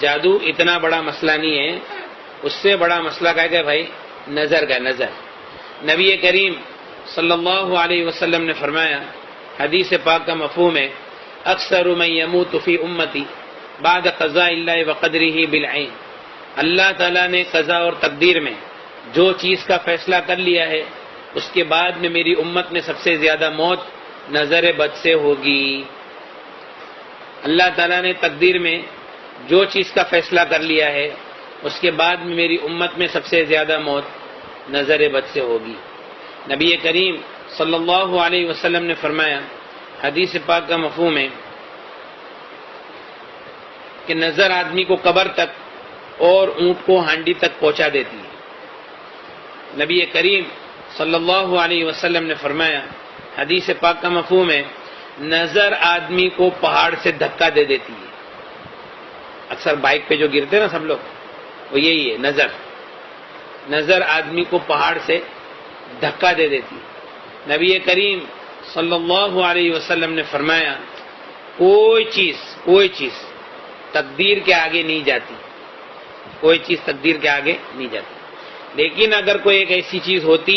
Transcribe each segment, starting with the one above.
جادو اتنا بڑا مسئلہ نہیں ہے، اس سے بڑا مسئلہ کیا ہے بھائی؟ نظر کا نظر۔ نبی کریم صلی اللہ علیہ وسلم نے فرمایا، حدیث پاک کا مفہوم ہے، اکثر من یموت فی امتی بعد قضاء اللہ وقدرہ بالعین، اللہ تعالیٰ نے قضا اور تقدیر میں جو چیز کا فیصلہ کر لیا ہے اس کے بعد میں میری امت میں سب سے زیادہ موت نظر بد سے ہوگی۔ اللہ تعالیٰ نے تقدیر میں جو چیز کا فیصلہ کر لیا ہے اس کے بعد میں میری امت میں سب سے زیادہ موت نظر بد سے ہوگی۔ نبی کریم صلی اللہ علیہ وسلم نے فرمایا، حدیث پاک کا مفہوم ہے کہ نظر آدمی کو قبر تک اور اونٹ کو ہانڈی تک پہنچا دیتی ہے۔ نبی کریم صلی اللہ علیہ وسلم نے فرمایا، حدیث پاک کا مفہوم ہے، نظر آدمی کو پہاڑ سے دھکا دے دیتی ہے۔ اکثر بائک پہ جو گرتے ہیں نا سب لوگ، وہ یہی ہے، نظر آدمی کو پہاڑ سے دھکا دے دیتی ہے۔ نبی کریم صلی اللہ علیہ وسلم نے فرمایا، کوئی چیز تقدیر کے آگے نہیں جاتی، کوئی چیز تقدیر کے آگے نہیں جاتی، لیکن اگر کوئی ایک ایسی چیز ہوتی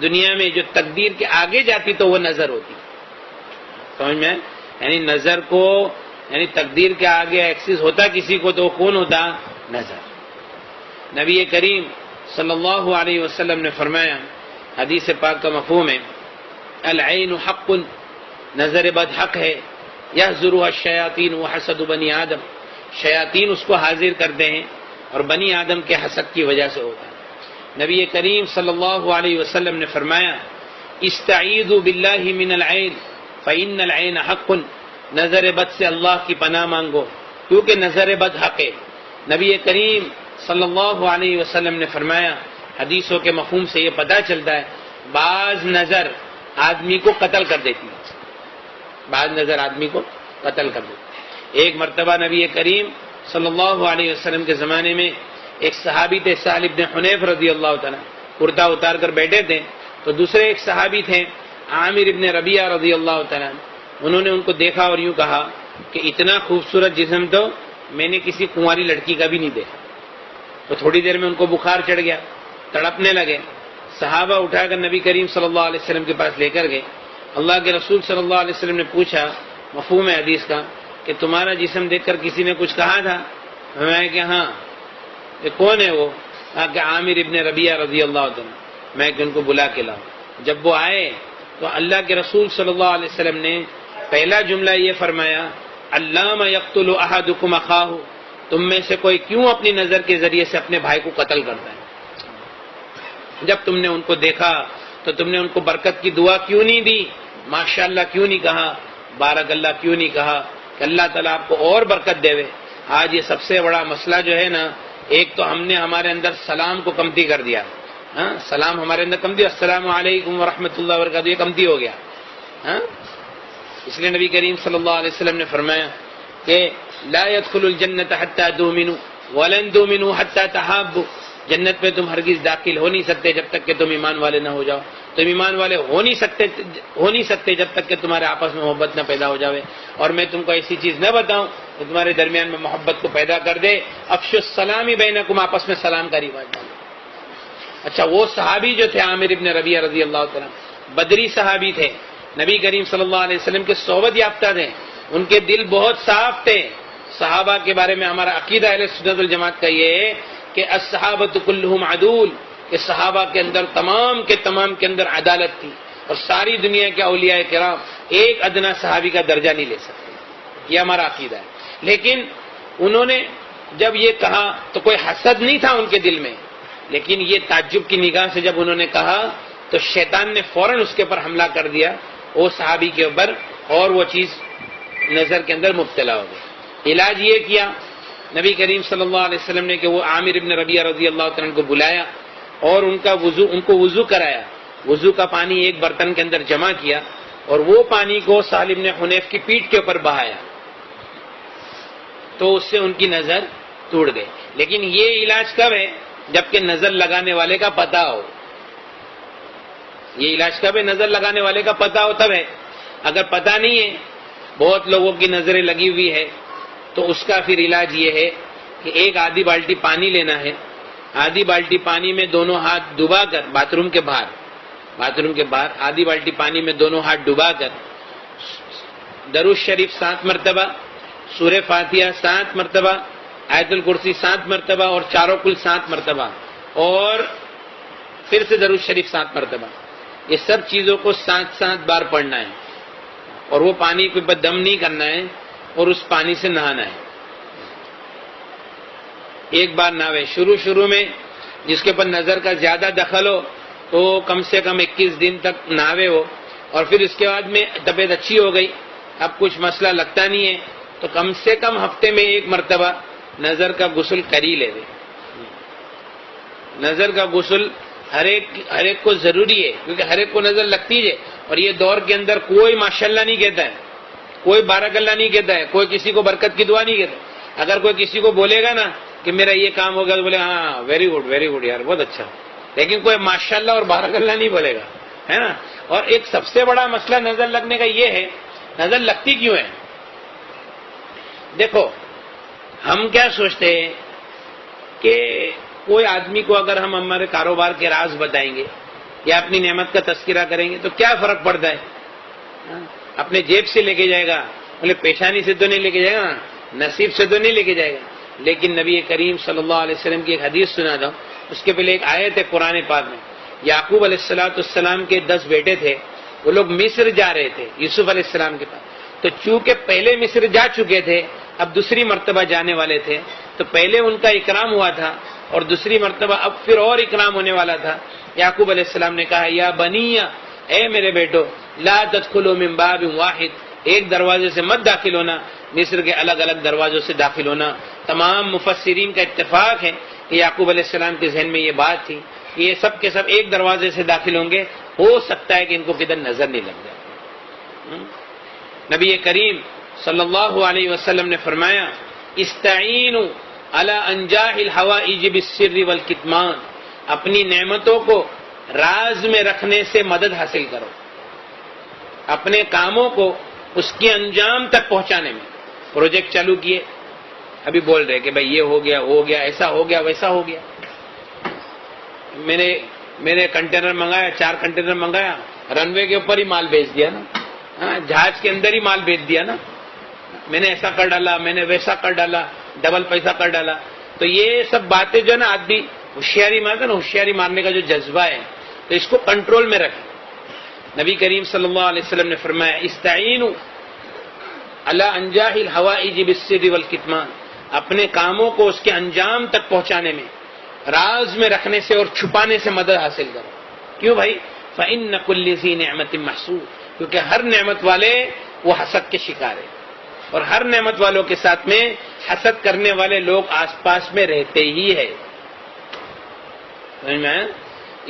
دنیا میں جو تقدیر کے آگے جاتی تو وہ نظر ہوتی۔ سمجھ میں؟ یعنی نظر کو، یعنی تقدیر کے آگے ایکسس ہوتا کسی کو تو وہ کون ہوتا؟ نظر۔ نبی کریم صلی اللہ علیہ وسلم نے فرمایا، حدیث پاک کا مفہوم ہے، العین حق، نظر بد حق ہے، یحضرها الشیاطین وحسد بنی آدم، شیاطین اس کو حاضر کرتے ہیں اور بنی آدم کے حسد کی وجہ سے ہوتا ہے۔ نبی کریم صلی اللہ علیہ وسلم نے فرمایا، استعیذوا باللہ من العین فإن العین حق، نظر بد سے اللہ کی پناہ مانگو کیونکہ نظر بد حق ہے۔ نبی کریم صلی اللہ علیہ وسلم نے فرمایا، حدیثوں کے مفہوم سے یہ پتہ چلتا ہے، بعض نظر آدمی کو قتل کر دیتی ہے، بعض نظر آدمی کو قتل کر دیتی ہے۔ ایک مرتبہ نبی کریم صلی اللہ علیہ وسلم کے زمانے میں ایک صحابی تھے، سہل بن حنیف رضی اللہ تعالیٰ، کرتا اتار کر بیٹھے تھے، تو دوسرے ایک صحابی تھے عامر ابن ربیعہ رضی اللہ تعالیٰ، انہوں نے ان کو دیکھا اور یوں کہا کہ اتنا خوبصورت جسم تو میں نے کسی کنواری لڑکی کا بھی نہیں دیکھا۔ تو تھوڑی دیر میں ان کو بخار چڑھ گیا، تڑپنے لگے، صحابہ اٹھا کر نبی کریم صلی اللہ علیہ وسلم کے پاس لے کر گئے۔ اللہ کے رسول صلی اللہ علیہ وسلم نے پوچھا، مفہوم ہے حدیث کا، کہ تمہارا جسم دیکھ کر کسی نے کچھ کہا تھا؟ میں کہ ہاں۔ کہ کون ہے وہ؟ کہا کہ عامر ابن ربیعہ رضی اللہ عنہ۔ میں کہ ان کو بلا کے لاؤ۔ جب وہ آئے تو اللہ کے رسول صلی اللہ علیہ وسلم نے پہلا جملہ یہ فرمایا، علام یقتل احدکم اخاہ، تم میں سے کوئی کیوں اپنی نظر کے ذریعے سے اپنے بھائی کو قتل کرتا ہے؟ جب تم نے ان کو دیکھا تو تم نے ان کو برکت کی دعا کیوں نہیں دی؟ ماشاءاللہ کیوں نہیں کہا؟ بارک اللہ کیوں نہیں کہا؟ کہ اللہ تعالیٰ آپ کو اور برکت دے۔ آج یہ سب سے بڑا مسئلہ جو ہے نا، ایک تو ہم نے ہمارے اندر سلام کو کمتی کر دیا، ہاں، سلام ہمارے اندر کم دیا، السلام علیکم ورحمۃ اللہ وبرکاتہ، یہ کمتی ہو گیا، ہاں۔ اس لیے نبی کریم صلی اللہ علیہ وسلم نے فرمایا کہ لا يدخل الجنت حتى تؤمنوا ولن تؤمنوا حتى تحابوا، جنت میں تم ہرگز داخل ہو نہیں سکتے جب تک کہ تم ایمان والے نہ ہو جاؤ، تم ایمان والے ہو نہیں سکتے جب تک کہ تمہارے آپس میں محبت نہ پیدا ہو جاوے، اور میں تم کو ایسی چیز نہ بتاؤں کہ تمہارے درمیان میں محبت کو پیدا کر دے، افشوا السلام بینکم، آپس میں سلام کا رواج ڈالو۔ اچھا، وہ صحابی جو تھے عامر ابن ربیعہ رضی اللہ تعالیٰ، بدری صحابی تھے، نبی کریم صلی اللہ علیہ وسلم کے صحبت یافتہ تھے، ان کے دل بہت صاف تھے۔ صحابہ کے بارے میں ہمارا عقیدہ اہل سنت والجماعت کا یہ ہے کہ الصحابۃ کلھم عدول، کہ صحابہ کے اندر تمام کے اندر عدالت تھی، اور ساری دنیا کے اولیاء کرام ایک ادنا صحابی کا درجہ نہیں لے سکتے، یہ ہمارا عقیدہ ہے۔ لیکن انہوں نے جب یہ کہا تو کوئی حسد نہیں تھا ان کے دل میں، لیکن یہ تعجب کی نگاہ سے جب انہوں نے کہا تو شیطان نے فوراً اس کے اوپر حملہ کر دیا، وہ صحابی کے اوپر، اور وہ چیز نظر کے اندر مبتلا ہو گئی۔ علاج یہ کیا نبی کریم صلی اللہ علیہ وسلم نے کہ وہ عامر ابن ربیعہ رضی اللہ عنہ کو بلایا اور ان کو وضو کرایا، وضو کا پانی ایک برتن کے اندر جمع کیا اور وہ پانی کو سہل بن حنیف کی پیٹھ کے اوپر بہایا، تو اس سے ان کی نظر ٹوٹ گئی۔ لیکن یہ علاج کب ہے؟ جبکہ نظر لگانے والے کا پتہ ہو۔ یہ علاج کب ہے؟ نظر لگانے والے کا پتہ ہو تب ہے۔ اگر پتہ نہیں ہے، بہت لوگوں کی نظریں لگی ہوئی ہے، تو اس کا پھر علاج یہ ہے کہ ایک آدھی بالٹی پانی لینا ہے، آدھی بالٹی پانی میں دونوں ہاتھ ڈبا کر باتھ روم کے باہر آدھی بالٹی پانی میں دونوں ہاتھ ڈبا کر درود شریف 7 مرتبہ، سورہ فاتحہ 7 مرتبہ، آیت الکرسی 7 مرتبہ اور چاروں کل 7 مرتبہ، اور پھر سے درود شریف 7 مرتبہ، یہ سب چیزوں کو 7 بار پڑھنا ہے، اور وہ پانی کے اوپر دم نہیں کرنا ہے، اور اس پانی سے نہانا ہے۔ ایک بار نہاوے، شروع میں جس کے اوپر نظر کا زیادہ دخل ہو تو کم سے کم 21 دن تک نہاوے ہو، اور پھر اس کے بعد میں طبیعت اچھی ہو گئی، اب کچھ مسئلہ لگتا نہیں ہے تو کم سے کم ہفتے میں 1 مرتبہ نظر کا غسل کر ہی لے۔ نظر کا غسل ہر ایک کو ضروری ہے، کیونکہ ہر ایک کو نظر لگتی ہے، اور یہ دور کے اندر کوئی ماشاءاللہ نہیں کہتا ہے، کوئی بارک اللہ نہیں کہتا ہے، کوئی کسی کو برکت کی دعا نہیں کہتا۔ اگر کوئی کسی کو بولے گا نا کہ میرا یہ کام ہو گیا تو بولے ہاں ویری گڈ یار، بہت اچھا، لیکن کوئی ماشاءاللہ اور بارک اللہ نہیں بولے گا، ہے نا۔ اور ایک سب سے بڑا مسئلہ نظر لگنے کا یہ ہے، نظر لگتی کیوں ہے؟ دیکھو، ہم کیا سوچتے ہیں کہ کوئی آدمی کو اگر ہم ہمارے کاروبار کے راز بتائیں گے یا اپنی نعمت کا تذکرہ کریں گے تو کیا فرق پڑتا ہے؟ اپنے جیب سے لے کے جائے گا، بولے پیشانی سے تو نہیں لے کے جائے گا نا، نصیب سے تو نہیں لے کے جائے گا۔ لیکن نبی کریم صلی اللہ علیہ وسلم کی ایک حدیث سنا دو، اس کے پہلے ایک آیت ہے قرآن پاک میں۔ یعقوب علیہ السلام کے 10 بیٹے تھے، وہ لوگ مصر جا رہے تھے یوسف علیہ السلام کے پاس، تو چونکہ پہلے مصر جا چکے تھے، اب دوسری مرتبہ جانے والے تھے، تو پہلے ان کا اکرام ہوا تھا اور دوسری مرتبہ اب پھر اور اکرام ہونے والا تھا۔ یعقوب علیہ السلام نے کہا یا بنی، اے میرے بیٹو، لا تدخلوا من باب واحد، ایک دروازے سے مت داخل ہونا، مصر کے الگ الگ دروازوں سے داخل ہونا۔ تمام مفسرین کا اتفاق ہے کہ یعقوب علیہ السلام کے ذہن میں یہ بات تھی کہ یہ سب کے سب ایک دروازے سے داخل ہوں گے، ہو سکتا ہے کہ ان کو کدھر نظر نہیں لگ جائے۔ نبی کریم صلی اللہ علیہ وسلم نے فرمایا استعینوا علی انجاح الحوائج بالسر والکتمان، اپنی نعمتوں کو راز میں رکھنے سے مدد حاصل کرو، اپنے کاموں کو اس کے انجام تک پہنچانے میں۔ پروجیکٹ چالو کیے، ابھی بول رہے کہ بھائی یہ ہو گیا، ایسا ہو گیا، ویسا ہو گیا۔ میں نے کنٹینر منگایا، 4 کنٹینر منگایا، رن وے کے اوپر ہی مال بیچ دیا نا، جہاز کے اندر ہی مال بیچ دیا نا، میں نے ایسا کر ڈالا، میں نے ویسا کر ڈالا، ڈبل پیسہ کر ڈالا۔ تو یہ سب باتیں جو ہے نا، آدمی ہوشیاری مارتا نا، ہوشیاری مارنے کا جو جذبہ ہے، تو اس کو کنٹرول میں رکھے۔ نبی کریم صلی اللہ علیہ وسلم نے فرمایا استعینوا علی انجاح الحوائج بالسر والکتمان، اپنے کاموں کو اس کے انجام تک پہنچانے میں، راز میں رکھنے سے اور چھپانے سے مدد حاصل کرو۔ کیوں بھائی؟ فإن كل ذی نعمت محسود، کیونکہ ہر نعمت والے وہ حسد کے شکار ہے، اور ہر نعمت والوں کے ساتھ میں حسد کرنے والے لوگ آس پاس میں رہتے ہی ہے۔ سمجھ میں آیا؟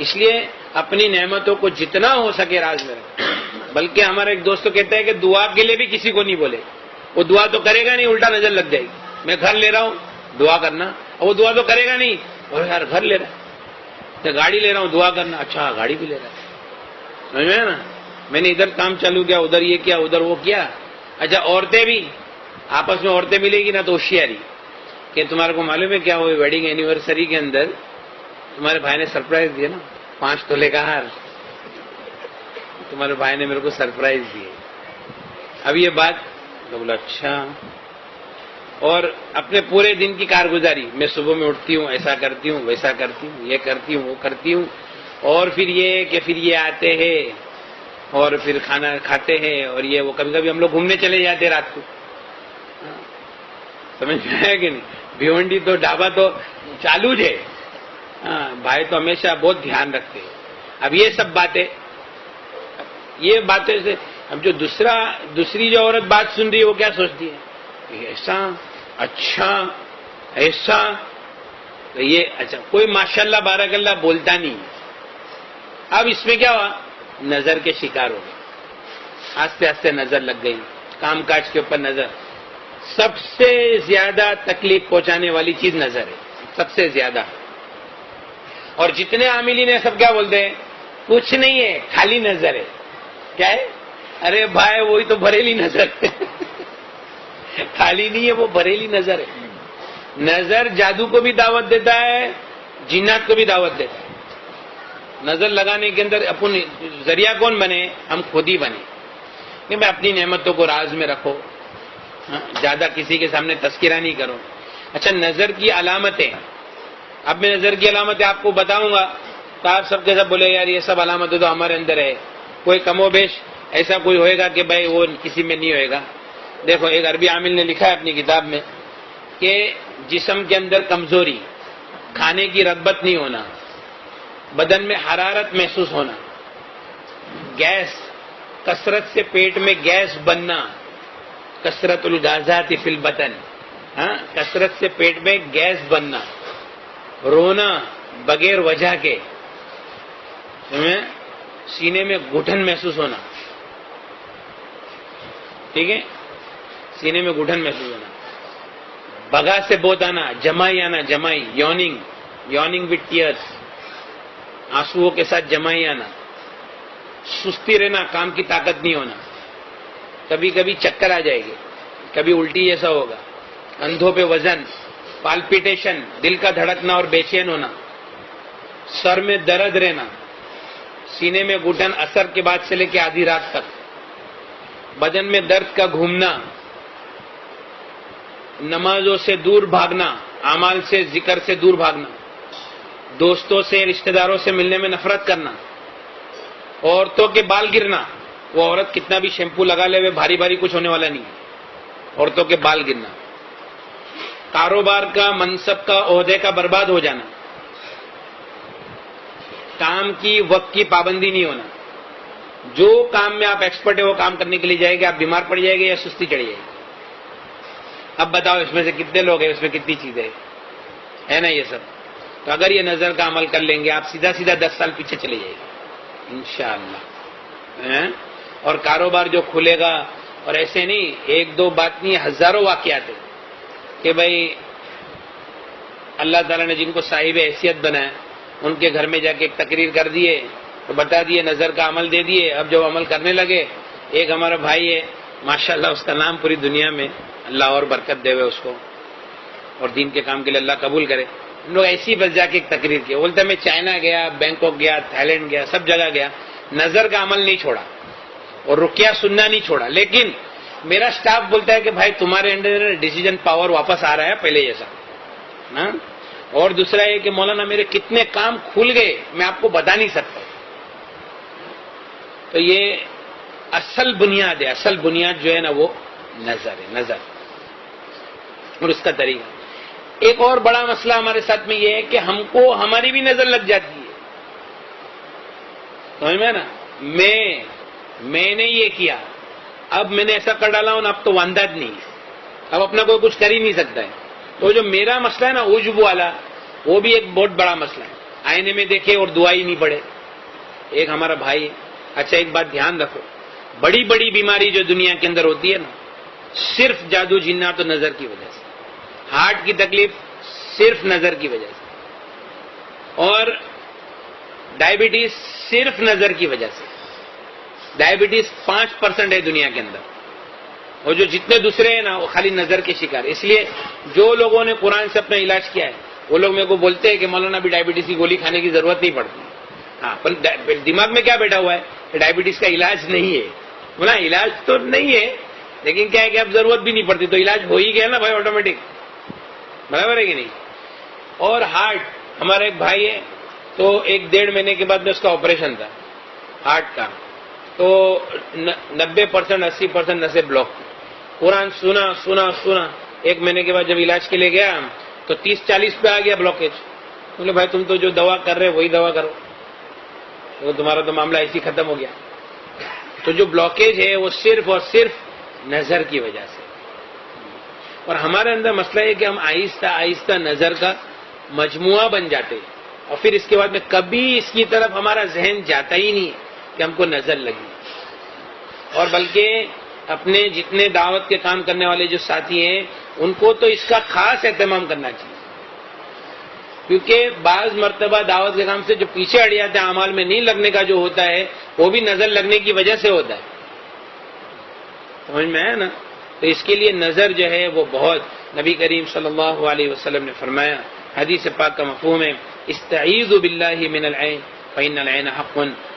اس لیے اپنی نعمتوں کو جتنا ہو سکے راز میں رکھیں۔ بلکہ ہمارا ایک دوست تو کہتا ہے کہ دعا کے لیے بھی کسی کو نہیں بولے، وہ دعا تو کرے گا نہیں، الٹا نظر لگ جائے گی۔ میں گھر لے رہا ہوں، دعا کرنا، اور وہ دعا تو کرے گا نہیں، اور یار گھر لے رہا ہے، تو گاڑی لے رہا ہوں، دعا کرنا، اچھا گاڑی بھی لے رہا ہے۔ سمجھ میں نا، میں نے ادھر کام چالو کیا، ادھر یہ کیا، ادھر وہ کیا۔ اچھا عورتیں بھی آپس میں، عورتیں ملے گی نا تو ہوشیاری کہ تمہارے کو معلوم ہے کیا ہوئی ویڈنگ اینیورسری کے اندر تمہارے بھائی نے سرپرائز دیا نا، 5 تولے کا ہار، تمہارے بھائی نے میرے کو سرپرائز دیے۔ اب یہ بات تو بولا اچھا، اور اپنے پورے دن کی کارگزاری، میں صبح میں اٹھتی ہوں، ایسا کرتی ہوں، ویسا کرتی ہوں، یہ کرتی ہوں، وہ کرتی ہوں، اور پھر یہ آتے ہیں اور پھر کھانا کھاتے ہیں، اور یہ وہ، کبھی کبھی ہم لوگ گھومنے چلے جاتے رات کو، سمجھ میں آیا کہ نہیں؟ بھیونڈی تو ڈھابا تو چالو ہے، بھائی تو ہمیشہ بہت دھیان رکھتے ہیں۔ اب یہ سب باتیں سے اب جو دوسری جو عورت بات سن رہی ہے وہ کیا سوچتی ہے؟ ایسا، اچھا ایسا، تو یہ اچھا، کوئی ماشاءاللہ بارک اللہ بولتا نہیں۔ اب اس میں کیا ہوا؟ نظر کے شکار ہو گئے، آستے آستے نظر لگ گئی، کام کاج کے اوپر نظر۔ سب سے زیادہ تکلیف پہنچانے والی چیز نظر ہے، سب سے زیادہ۔ اور جتنے عاملین ہیں سب کیا بولتے ہیں؟ کچھ نہیں ہے، خالی نظر ہے۔ کیا ہے؟ ارے بھائی وہی تو بریلی نظر ہے، خالی نہیں ہے، وہ بریلی نظر ہے۔ نظر جادو کو بھی دعوت دیتا ہے، جنات کو بھی دعوت دیتا ہے۔ نظر لگانے کے اندر اپن ذریعہ کون بنے؟ ہم خود ہی بنے کہ میں اپنی نعمتوں کو راز میں رکھو، زیادہ کسی کے سامنے تذکرہ نہیں کرو۔ اچھا، نظر کی علامتیں، اب میں نظر کی علامتیں آپ کو بتاؤں گا تو آپ سب کے سب بولے یار یہ سب علامتیں تو ہمارے اندر ہے، کوئی کم و بیش ایسا کوئی ہوئے گا کہ بھائی وہ کسی میں نہیں ہوئے گا۔ دیکھو، ایک عربی عامل نے لکھا ہے اپنی کتاب میں کہ جسم کے اندر کمزوری، کھانے کی رغبت نہیں ہونا، بدن میں حرارت محسوس ہونا، گیس، کثرت سے پیٹ میں گیس بننا، کثرت الغازات فی البطن، کثرت سے پیٹ میں گیس بننا، رونا بغیر وجہ کے، سینے میں گھٹن محسوس ہونا، ٹھیک ہے، سینے میں گھٹن محسوس ہونا، بگا سے بہت آنا، جمائی آنا، جمائی، یوننگ وتھ ٹیئرس، آنسوؤں کے ساتھ جمائی آنا، سستی رہنا، کام کی طاقت نہیں ہونا، کبھی کبھی چکر آ جائے گی، کبھی الٹی جیسا ہوگا، کندھوں پہ وزن، پالپیٹیشن، دل کا دھڑکنا اور بے چین ہونا، سر میں درد رہنا، سینے میں گھٹن اثر کے بعد سے لے کے آدھی رات تک، بدن میں درد کا گھومنا، نمازوں سے دور بھاگنا، اعمال سے، ذکر سے دور بھاگنا، دوستوں سے، رشتہ داروں سے ملنے میں نفرت کرنا، عورتوں کے بال گرنا، وہ عورت کتنا بھی شیمپو لگا لے ہوئے بھاری بھاری کچھ ہونے والا نہیں، عورتوں کے بال گرنا، کاروبار کا، منصب کا، عہدے کا برباد ہو جانا، کام کی، وقت کی پابندی نہیں ہونا، جو کام میں آپ ایکسپرٹ ہے وہ کام کرنے کے لیے جائے گے، آپ بیمار پڑ جائے گے یا سستی چڑھ جائے گی۔ اب بتاؤ اس میں سے کتنے لوگ ہیں، اس میں کتنی چیزیں ہے نا یہ سب۔ تو اگر یہ نظر کا عمل کر لیں گے آپ سیدھا سیدھا 10 سال پیچھے چلے جائے گے انشاءاللہ۔ اور کاروبار جو کھلے گا، اور ایسے نہیں ایک دو بات نہیں، ہزاروں واقعات ہیں کہ بھائی اللہ تعالیٰ نے جن کو صاحب حیثیت بنایا ان کے گھر میں جا کے ایک تقریر کر دیے تو بتا دیے، نظر کا عمل دے دیے، اب جب عمل کرنے لگے، ایک ہمارا بھائی ہے ماشاءاللہ، اس کا نام پوری دنیا میں، اللہ اور برکت دے ہوئے اس کو، اور دین کے کام کے لیے اللہ قبول کرے، ہم لوگ ایسی بس جا کے ایک تقریر کی، بولتا میں چائنا گیا، بینکاک گیا، تھائی لینڈ گیا، سب جگہ گیا، نظر کا عمل نہیں چھوڑا اور رقیہ سننا نہیں چھوڑا، لیکن میرا سٹاف بولتا ہے کہ بھائی تمہارے انڈر ڈیسیجن پاور واپس آ رہا ہے پہلے جیسا نا۔ اور دوسرا یہ کہ مولانا میرے کتنے کام کھل گئے میں آپ کو بتا نہیں سکتا۔ تو یہ اصل بنیاد ہے، اصل بنیاد جو ہے نا وہ نظر ہے، نظر اور اس کا طریقہ۔ ایک اور بڑا مسئلہ ہمارے ساتھ میں یہ ہے کہ ہم کو ہماری بھی نظر لگ جاتی ہے، سمجھ میں نا، میں نے یہ کیا، اب میں نے ایسا کر ڈالا ہوں، اب تو وانداد نہیں، اب اپنا کوئی کچھ کر ہی نہیں سکتا ہے۔ تو جو میرا مسئلہ ہے نا عجب والا، وہ بھی ایک بہت بڑا مسئلہ ہے، آئینے میں دیکھے اور دعا ہی نہیں پڑے۔ ایک ہمارا بھائی ہے، اچھا ایک بات دھیان رکھو، بڑی بڑی بیماری جو دنیا کے اندر ہوتی ہے نا، صرف جادو جنات و نظر کی وجہ سے، ہارٹ کی تکلیف صرف نظر کی وجہ سے، اور ڈائبٹیز صرف نظر کی وجہ سے۔ ڈائبٹیز 5% ہے دنیا کے اندر، اور جو جتنے دوسرے ہیں نا وہ خالی نظر کے شکار۔ اس لیے جو لوگوں نے قرآن سے اپنا علاج کیا ہے وہ لوگ میرے کو بولتے ہیں کہ مولانا بھی ڈائبٹیز کی گولی کھانے کی ضرورت نہیں پڑتی۔ ہاں، پر دماغ میں کیا بیٹھا ہوا ہے کہ ڈائبٹیز کا علاج نہیں ہے، بولا علاج تو نہیں ہے لیکن کیا ہے کہ اب ضرورت بھی نہیں پڑتی، تو علاج ہو ہی گیا نا بھائی آٹومیٹک، برابر ہے کہ نہیں۔ اور ہارٹ، ہمارا ایک بھائی ہے تو 1-1.5 مہینے کے بعد میں اس کا آپریشن تھا ہارٹ کا، تو 90% 80% نسیں بلاک تھی۔ قرآن سنا 1 مہینے کے بعد جب علاج کے لیے گیا تو 30-40 پہ آ گیا بلاکیج۔ بولے بھائی تم تو جو دوا کر رہے وہی دوا کرو، تو تمہارا تو معاملہ ایسے ختم ہو گیا۔ تو جو بلاکیج ہے وہ صرف اور صرف نظر کی وجہ سے۔ اور ہمارے اندر مسئلہ ہے کہ ہم آہستہ آہستہ نظر کا مجموعہ بن جاتے ہیں، اور پھر اس کے بعد میں کبھی اس کی طرف ہمارا ذہن جاتا ہی نہیں کہ ہم کو نظر لگی۔ اور بلکہ اپنے جتنے دعوت کے کام کرنے والے جو ساتھی ہیں ان کو تو اس کا خاص اہتمام کرنا چاہیے، کیونکہ بعض مرتبہ دعوت کے کام سے جو پیچھے ہٹ جاتے ہیں، اعمال میں نہیں لگنے کا جو ہوتا ہے وہ بھی نظر لگنے کی وجہ سے ہوتا ہے، سمجھ میں ہے نا۔ تو اس کے لیے نظر جو ہے وہ بہت، نبی کریم صلی اللہ علیہ وسلم نے فرمایا، حدیث پاک کا مفہوم ہے استعیذوا باللہ من العین فإن العین حق،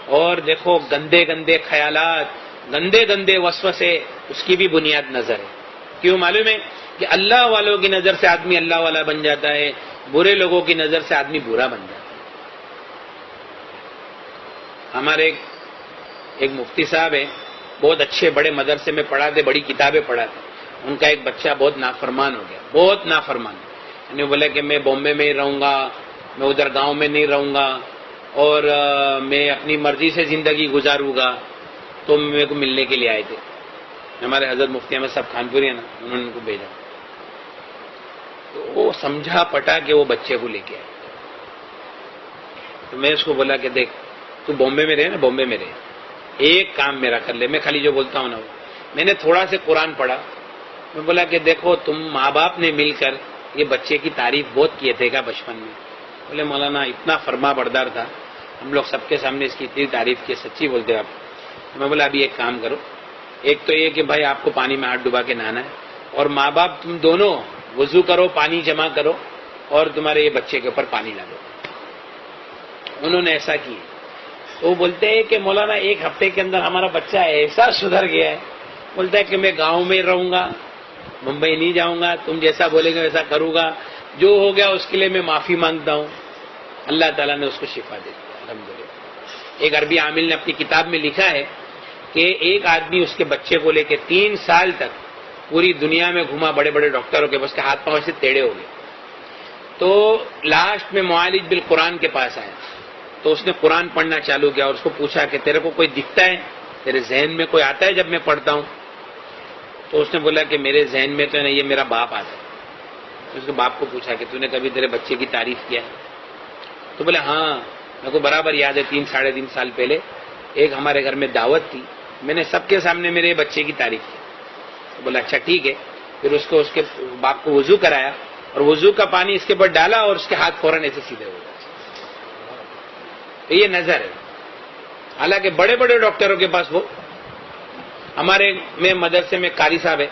اور دیکھو گندے گندے خیالات، گندے گندے وسوسے، اس کی بھی بنیاد نظر ہے۔ کیوں معلوم ہے کہ اللہ والوں کی نظر سے آدمی اللہ والا بن جاتا ہے، برے لوگوں کی نظر سے آدمی برا بن جاتا ہے۔ ہمارے ایک مفتی صاحب ہیں، بہت اچھے بڑے مدرسے میں پڑھاتے، بڑی کتابیں پڑھاتے، ان کا ایک بچہ بہت نافرمان ہو گیا، بہت نافرمان، انہوں نے بولا کہ میں بامبے میں ہی رہوں گا، میں ادھر گاؤں میں نہیں رہوں گا، اور میں اپنی مرضی سے زندگی گزاروں گا۔ تو میرے کو ملنے کے لیے آئے تھے ہمارے حضرت مفتی احمد صاحب خانپوری ہیں نا، انہوں نے ان کو بھیجا، تو وہ سمجھا پٹا کہ وہ بچے کو لے کے آئے۔ تو میں اس کو بولا کہ دیکھ تو بامبے میں رہے نا، بامبے میں رہے، ایک کام میرا کر لے، میں خالی جو بولتا ہوں نا وہ، میں نے تھوڑا سے قرآن پڑھا، میں بولا کہ دیکھو تم ماں باپ نے مل کر یہ بچے کی تعریف بہت کیے تھے کیا بچپن میں؟ بولے مولانا اتنا فرما بردار تھا، ہم لوگ سب کے سامنے اس کی اتنی تعریف کی، سچی بولتے آپ؟ میں بولا ابھی ایک کام کرو، ایک تو یہ کہ بھائی آپ کو پانی میں ہاتھ ڈبا کے نہانا ہے، اور ماں باپ تم دونوں وضو کرو، پانی جمع کرو، اور تمہارے یہ بچے کے اوپر پانی ڈالو۔ انہوں نے ایسا کیا۔ وہ بولتے ہیں کہ مولانا ایک ہفتے کے اندر ہمارا بچہ ایسا سدھر گیا ہے، بولتا ہے کہ میں گاؤں میں رہوں گا، ممبئی نہیں جاؤں گا، تم جیسا بولے گا ویسا کروں گا، جو ہو گیا اس کے لیے میں معافی مانگتا ہوں۔ اللہ تعالیٰ نے اس کو شفا دے دیا الحمدللہ۔ ایک عربی عامل نے اپنی کتاب میں لکھا ہے کہ ایک آدمی اس کے بچے کو لے کے 3 سال تک پوری دنیا میں گھوما، بڑے بڑے ڈاکٹروں کے پاس، کے ہاتھ پاؤں سے ٹیڑھے ہو گئے، تو لاسٹ میں معالج بالقرآن کے پاس آیا، تو اس نے قرآن پڑھنا چالو کیا، اور اس کو پوچھا کہ تیرے کو کوئی دکھتا ہے، تیرے ذہن میں کوئی آتا ہے جب میں پڑھتا ہوں؟ تو اس نے بولا کہ میرے ذہن میں تو نہیں، یہ میرا باپ آتا ہے۔ اس کے باپ کو پوچھا کہ تو نے کبھی تیرے بچے کی تعریف کیا ہے؟ تو بولے ہاں، میرے کو برابر یاد ہے، 3 ساڑھے 3 سال پہلے ایک ہمارے گھر میں دعوت تھی، میں نے سب کے سامنے میرے بچے کی تعریف کی۔ تو بولا اچھا ٹھیک ہے، پھر اس کو اس کے باپ کو وضو کرایا، اور وضو کا پانی اس کے اوپر ڈالا، اور اس کے ہاتھ فوراً ایسے سیدھے ہو گئے۔ تو یہ نظر ہے۔ حالانکہ بڑے بڑے ڈاکٹروں کے پاس، وہ ہمارے میں مدرسے میں قاری صاحب ہے،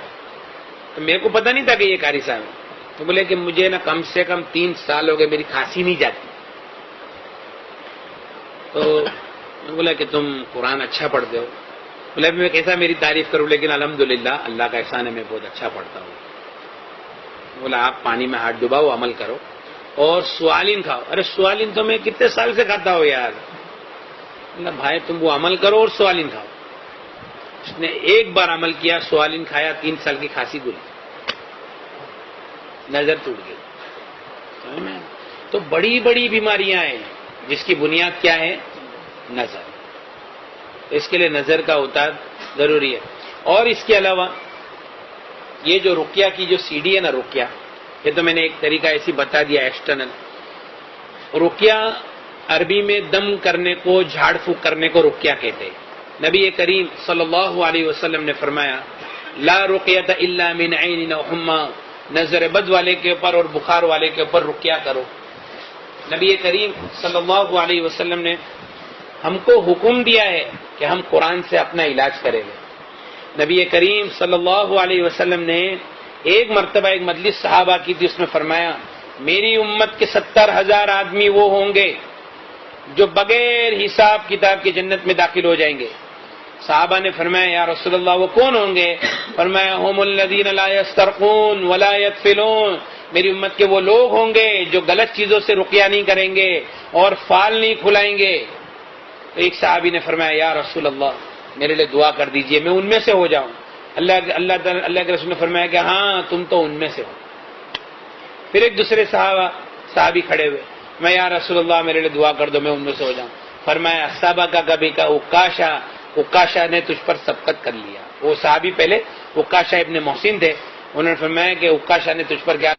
تو میرے کو پتہ نہیں تھا کہ یہ قاری صاحب ہے، تو بولے کہ مجھے نا کم سے کم 3 سال ہو گئے میری کھانسی نہیں جاتی۔ تو میں بولا کہ تم قرآن اچھا پڑھتے ہو؟ بولا میں کیسا میری تعریف کروں، لیکن الحمدللہ اللہ کا احسان ہے میں بہت اچھا پڑھتا ہوں۔ بولا آپ پانی میں ہاتھ ڈباؤ، عمل کرو، اور سوالین کھاؤ۔ ارے سوالین تو میں کتنے سال سے کھاتا ہوں یار۔ بولا بھائی تم وہ عمل کرو اور سوالین کھاؤ۔ اس نے ایک بار عمل کیا، سوالین کھایا، 3 سال کی کھانسی گلی، نظر ٹوٹ گئی۔ تو بڑی بڑی بیماریاں ہیں جس کی بنیاد کیا ہے؟ نظر۔ اس کے لیے نظر کا اتار ضروری ہے۔ اور اس کے علاوہ یہ جو رقیہ کی جو سیڑھی ہے نا، رقیہ، یہ تو میں نے ایک طریقہ ایسی بتا دیا ایکسٹرنل۔ رقیہ عربی میں دم کرنے کو، جھاڑ پھونک کرنے کو رقیہ کہتے ہیں۔ نبی کریم صلی اللہ علیہ وسلم نے فرمایا لا رقیۃ الا من عین او حمى، نظر بد والے کے اوپر اور بخار والے کے اوپر رقیہ کرو۔ نبی کریم صلی اللہ علیہ وسلم نے ہم کو حکم دیا ہے کہ ہم قرآن سے اپنا علاج کریں گے۔ نبی کریم صلی اللہ علیہ وسلم نے ایک مرتبہ ایک مجلس صحابہ کی تھی، اس میں فرمایا میری امت کے 70,000 آدمی وہ ہوں گے جو بغیر حساب کتاب کی جنت میں داخل ہو جائیں گے۔ صحابہ نے فرمایا یا رسول اللہ وہ کون ہوں گے؟ فرمایا هم الذین لا یسترقون ولا یدفلون، میری امت کے وہ لوگ ہوں گے جو غلط چیزوں سے رقیہ نہیں کریں گے اور فال نہیں کھلائیں گے۔ تو ایک صحابی نے فرمایا یا رسول اللہ میرے لیے دعا کر دیجئے میں ان میں سے ہو جاؤں۔ اللہ کے رسول نے فرمایا کہ ہاں تم تو ان میں سے ہو۔ پھر ایک دوسرے صحابی کھڑے ہوئے، میں یا رسول اللہ میرے لیے دعا کر دو میں ان میں سے ہو جاؤں۔ فرمایا سبق کا کبھی کا عکاشہ نے تجھ پر سبقت کر لیا۔ وہ صحابی پہلے عکاشہ ابن محسن تھے، انہوں نے فرمایا کہ عکاشہ نے تجھ پر کیا